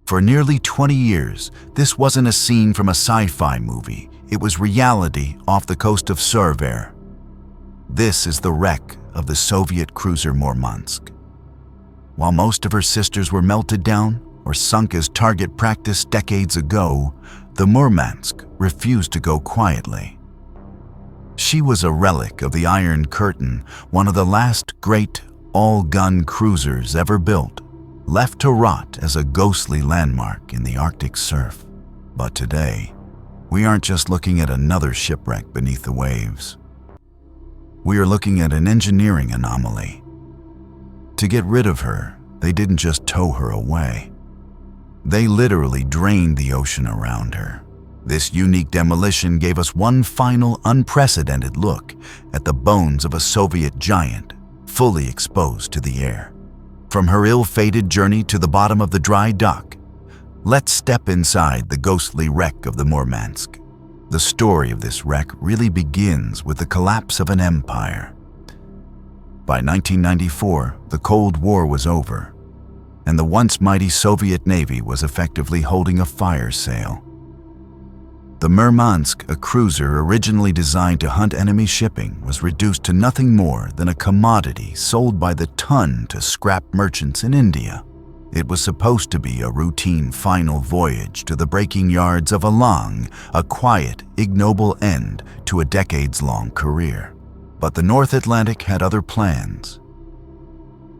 For nearly 20 years, this wasn't a scene from a sci-fi movie. It was reality off the coast of Surveyor. This is the wreck of the Soviet cruiser Murmansk. While most of her sisters were melted down or sunk as target practice decades ago, the Murmansk refused to go quietly. She was a relic of the Iron Curtain, one of the last great all-gun cruisers ever built, left to rot as a ghostly landmark in the Arctic surf. But today, we aren't just looking at another shipwreck beneath the waves. We are looking at an engineering anomaly. To get rid of her, they didn't just tow her away. They literally drained the ocean around her. This unique demolition gave us one final unprecedented look at the bones of a Soviet giant, fully exposed to the air. From her ill-fated journey to the bottom of the dry dock, let's step inside the ghostly wreck of the Murmansk. The story of this wreck really begins with the collapse of an empire. By 1994, the Cold War was over, and the once mighty Soviet Navy was effectively holding a fire sale. The Murmansk, a cruiser originally designed to hunt enemy shipping, was reduced to nothing more than a commodity sold by the ton to scrap merchants in India. It was supposed to be a routine final voyage to the breaking yards of a quiet, ignoble end to a decades-long career. But the North Atlantic had other plans.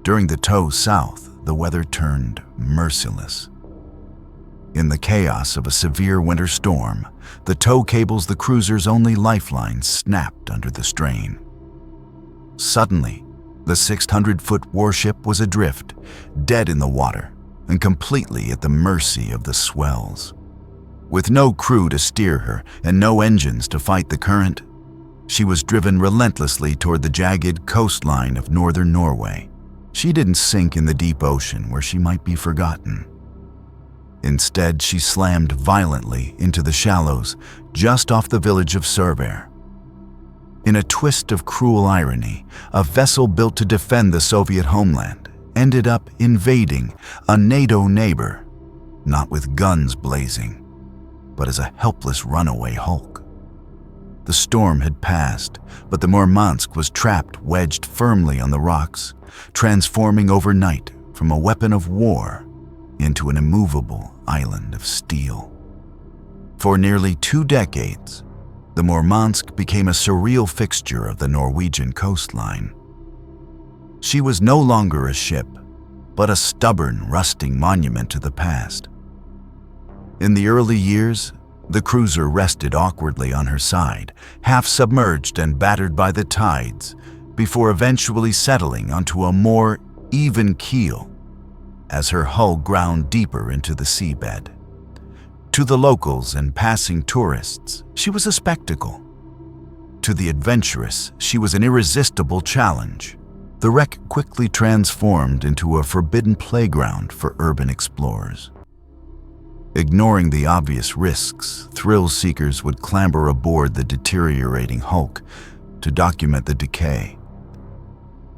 During the tow south, the weather turned merciless. In the chaos of a severe winter storm, the tow cables, the cruiser's only lifeline, snapped under the strain. Suddenly, the 600-foot warship was adrift, dead in the water, and completely at the mercy of the swells. With no crew to steer her and no engines to fight the current, she was driven relentlessly toward the jagged coastline of northern Norway. She didn't sink in the deep ocean where she might be forgotten. Instead, she slammed violently into the shallows just off the village of Surveyor. In a twist of cruel irony, a vessel built to defend the Soviet homeland ended up invading a NATO neighbor, not with guns blazing, but as a helpless runaway hulk. The storm had passed, but the Murmansk was trapped, wedged firmly on the rocks, transforming overnight from a weapon of war into an immovable island of steel. For nearly 2 decades, the Murmansk became a surreal fixture of the Norwegian coastline. She was no longer a ship, but a stubborn, rusting monument to the past. In the early years, the cruiser rested awkwardly on her side, half submerged and battered by the tides, before eventually settling onto a more even keel as her hull ground deeper into the seabed. To the locals and passing tourists, she was a spectacle. To the adventurous, she was an irresistible challenge. The wreck quickly transformed into a forbidden playground for urban explorers. Ignoring the obvious risks, thrill seekers would clamber aboard the deteriorating hulk to document the decay.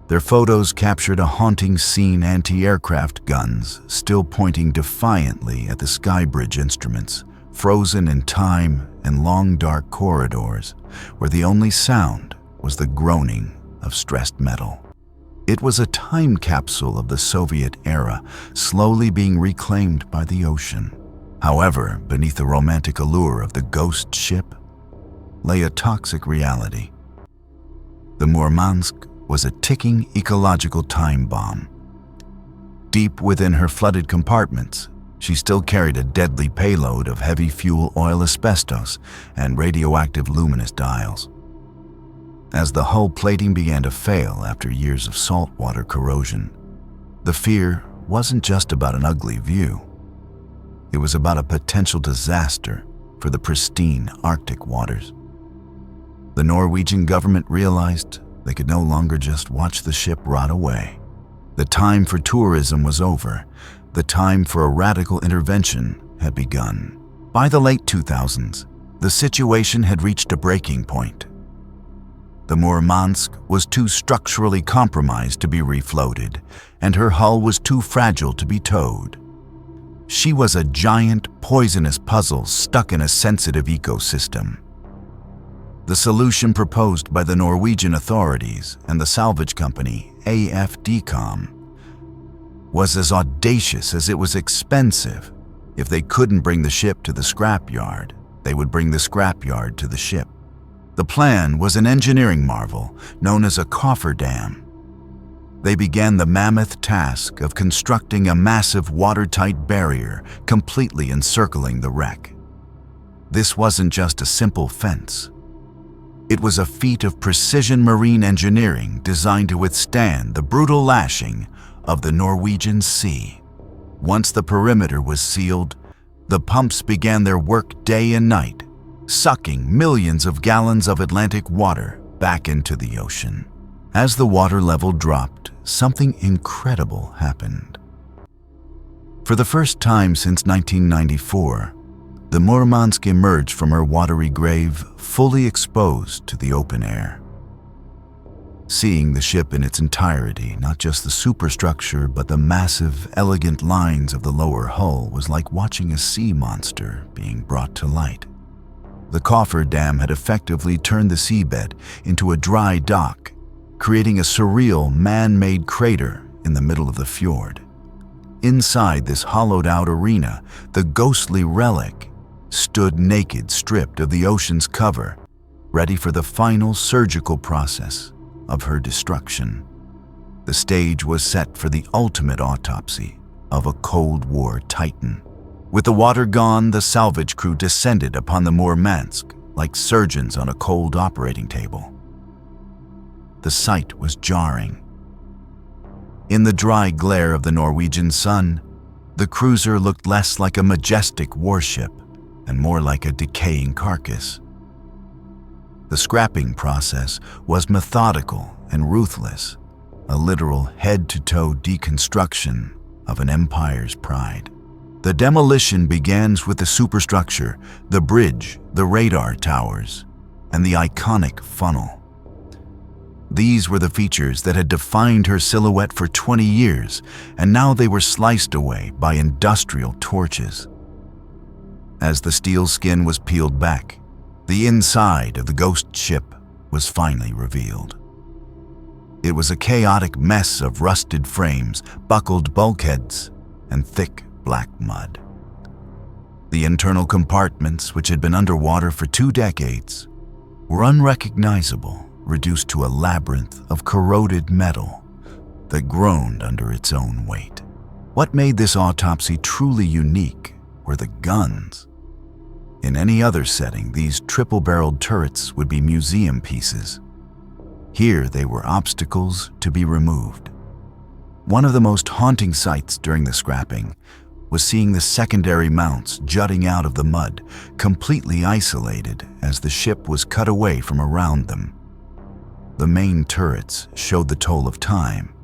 Their photos captured a haunting scene: anti-aircraft guns still pointing defiantly at the skybridge instruments, frozen in time and long dark corridors where the only sound was the groaning of stressed metal. It was a time capsule of the Soviet era, slowly being reclaimed by the ocean. However, beneath the romantic allure of the ghost ship lay a toxic reality. The Murmansk was a ticking ecological time bomb. Deep within her flooded compartments, she still carried a deadly payload of heavy fuel oil, asbestos, and radioactive luminous dials. As the hull plating began to fail after years of saltwater corrosion, the fear wasn't just about an ugly view. It was about a potential disaster for the pristine Arctic waters. The Norwegian government realized they could no longer just watch the ship rot away. The time for tourism was over. The time for a radical intervention had begun. By the late 2000s, the situation had reached a breaking point. The Murmansk was too structurally compromised to be refloated, and her hull was too fragile to be towed. She was a giant, poisonous puzzle stuck in a sensitive ecosystem. The solution proposed by the Norwegian authorities and the salvage company AFDCom was as audacious as it was expensive. If they couldn't bring the ship to the scrapyard, they would bring the scrapyard to the ship. The plan was an engineering marvel known as a cofferdam. They began the mammoth task of constructing a massive watertight barrier completely encircling the wreck. This wasn't just a simple fence. It was a feat of precision marine engineering designed to withstand the brutal lashing of the Norwegian Sea. Once the perimeter was sealed, the pumps began their work day and night, sucking millions of gallons of Atlantic water back into the ocean. As the water level dropped, something incredible happened. For the first time since 1994, the Murmansk emerged from her watery grave fully exposed to the open air. Seeing the ship in its entirety, not just the superstructure but the massive, elegant lines of the lower hull, was like watching a sea monster being brought to light. The cofferdam had effectively turned the seabed into a dry dock, creating a surreal man-made crater in the middle of the fjord. Inside this hollowed-out arena, the ghostly Relic stood naked, stripped of the ocean's cover, ready for the final surgical process of her destruction. The stage was set for the ultimate autopsy of a Cold War titan. With the water gone, the salvage crew descended upon the Murmansk like surgeons on a cold operating table. The sight was jarring. In the dry glare of the Norwegian sun, the cruiser looked less like a majestic warship and more like a decaying carcass. The scrapping process was methodical and ruthless, a literal head-to-toe deconstruction of an empire's pride. The demolition begins with the superstructure, the bridge, the radar towers, and the iconic funnel. These were the features that had defined her silhouette for 20 years, and now they were sliced away by industrial torches. As the steel skin was peeled back, the inside of the ghost ship was finally revealed. It was a chaotic mess of rusted frames, buckled bulkheads, and thick black mud. The internal compartments, which had been underwater for 2 decades, were unrecognizable, reduced to a labyrinth of corroded metal that groaned under its own weight. What made this autopsy truly unique were the guns. In any other setting, these triple-barreled turrets would be museum pieces. Here they were obstacles to be removed. One of the most haunting sights during the scrapping was seeing the secondary mounts jutting out of the mud, completely isolated as the ship was cut away from around them. The main turrets showed the toll of time.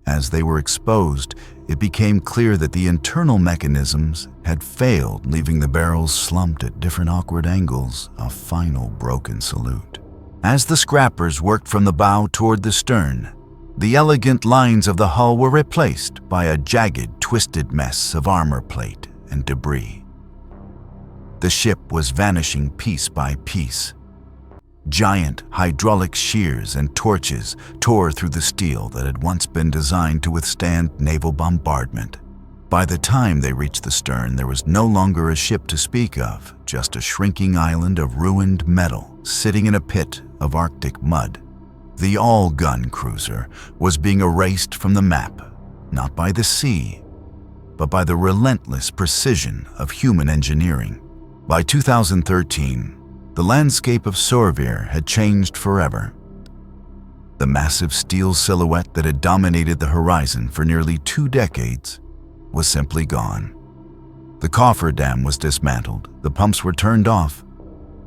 As they were exposed, it became clear that the internal mechanisms had failed, leaving the barrels slumped at different awkward angles, a final broken salute. As the scrappers worked from the bow toward the stern, the elegant lines of the hull were replaced by a jagged, twisted mess of armor plate and debris. The ship was vanishing piece by piece. Giant hydraulic shears and torches tore through the steel that had once been designed to withstand naval bombardment. By the time they reached the stern, there was no longer a ship to speak of, just a shrinking island of ruined metal sitting in a pit of Arctic mud. The all-gun cruiser was being erased from the map, not by the sea, but by the relentless precision of human engineering. By 2013, the landscape of Sorvir had changed forever. The massive steel silhouette that had dominated the horizon for nearly 2 decades was simply gone. The cofferdam was dismantled, the pumps were turned off,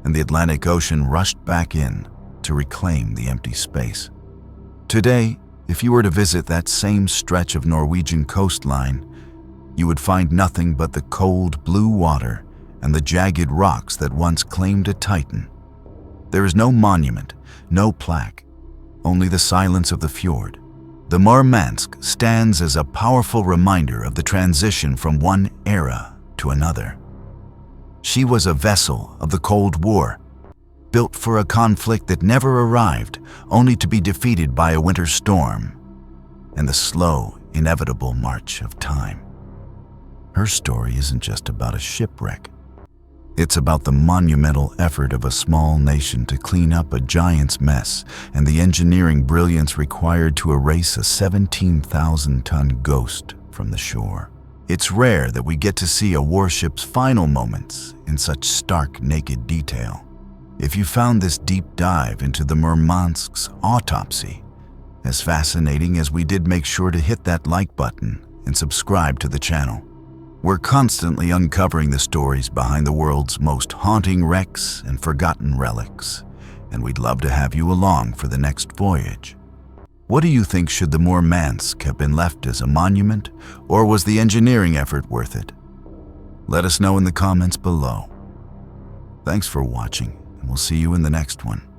and the Atlantic Ocean rushed back in to reclaim the empty space. Today, if you were to visit that same stretch of Norwegian coastline, you would find nothing but the cold blue water and the jagged rocks that once claimed a titan. There is no monument, no plaque, only the silence of the fjord, The Murmansk stands as a powerful reminder of the transition from one era to another. She was a vessel of the Cold War, built for a conflict that never arrived, only to be defeated by a winter storm and the slow, inevitable march of time. Her story isn't just about a shipwreck. It's about the monumental effort of a small nation to clean up a giant's mess and the engineering brilliance required to erase a 17,000-ton ghost from the shore. It's rare that we get to see a warship's final moments in such stark, naked detail. If you found this deep dive into the Murmansk's autopsy as fascinating as we did, make sure to hit that like button and subscribe to the channel. We're constantly uncovering the stories behind the world's most haunting wrecks and forgotten relics, and we'd love to have you along for the next voyage. What do you think? Should the Murmansk have been left as a monument, or was the engineering effort worth it? Let us know in the comments below. Thanks for watching, and we'll see you in the next one.